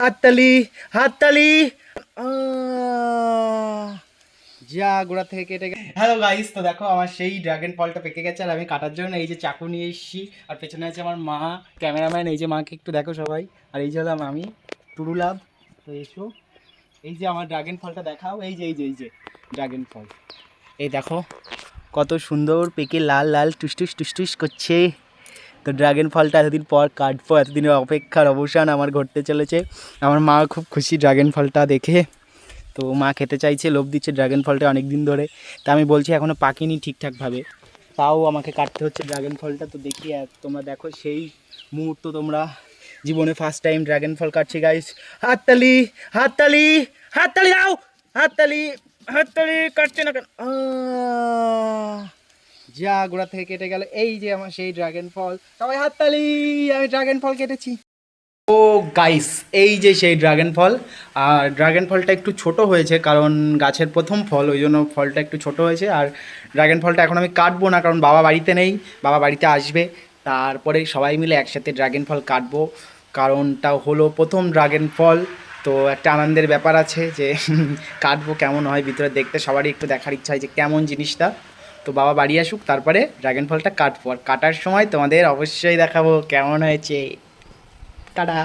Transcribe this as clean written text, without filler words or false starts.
হাততালি হাততালি। আহ, যা গোড়া থেকে কেটে গেছে। হ্যালো গাইস, তো দেখো আমার সেই ড্রাগন ফলটা পেকে গেছে আর আমি কাটার জন্য এই যে চাকু নিয়ে এসেছি। আর পেছনে আছে আমার মা, ক্যামেরাম্যান। এই যে মাকে একটু দেখো সবাই। আর এই যে হলাম আমি, টুরুলাভ। তো এসো, এই যে আমার ড্রাগন ফলটা দেখাও। এই যে ড্রাগন ফল, এই দেখো কত সুন্দর পেকে লাল লাল টুসটুস টুসটুস করছে। তো ড্রাগন ফলটা এতদিন পর কাটবো, এতদিনের অপেক্ষার অবসান আমার ঘটতে চলেছে। আমার মা খুব খুশি ড্রাগন ফলটা দেখে। তো মা খেতে চাইছে, লোভ দিচ্ছে ড্রাগন ফলটা অনেক দিন ধরে। তা আমি বলছি এখনও পাকেনি ঠিকঠাকভাবে, তাও আমাকে কাটতে হচ্ছে ড্রাগন ফলটা। তো দেখি তোমরা দেখো সেই মুহূর্ত, তোমরা জীবনে ফার্স্ট টাইম ড্রাগন ফল কাটছি গাইস। হাততালি হাততালি হাততালি দাও, হাততালি হাততালি। কাটছে না কেন? যা গোড়া থেকে কেটে গেল। এই যে আমার সেই ড্রাগন ফল, সবাই হাততালি, আমি ড্রাগন ফল কেটেছি। ও গাইস, এই যে সেই ড্রাগন ফল। আর ড্রাগন ফলটা একটু ছোট হয়েছে কারণ গাছের প্রথম ফল, ওই জন্য ফলটা একটু ছোট হয়েছে। আর ড্রাগন ফলটা এখন আমি কাটবো না, কারণ বাবা বাড়িতে নেই, বাবা বাড়িতে আসবে, তারপরে সবাই মিলে একসাথে ড্রাগন ফল কাটবো। কারণটা হলো প্রথম ড্রাগন ফল, তো একটা আনন্দের ব্যাপার আছে যে কাটবো, কেমন হয় ভিতরে দেখতে সবারই একটু দেখার ইচ্ছা হয় যে কেমন জিনিসটা। তো বাবা বাড়ি আসুক, তারপরে ড্রাগন ফলটা কাটবো। আর কাটার সময় তোমাদের অবশ্যই দেখাবো কেমন হয়েছে। টাটা।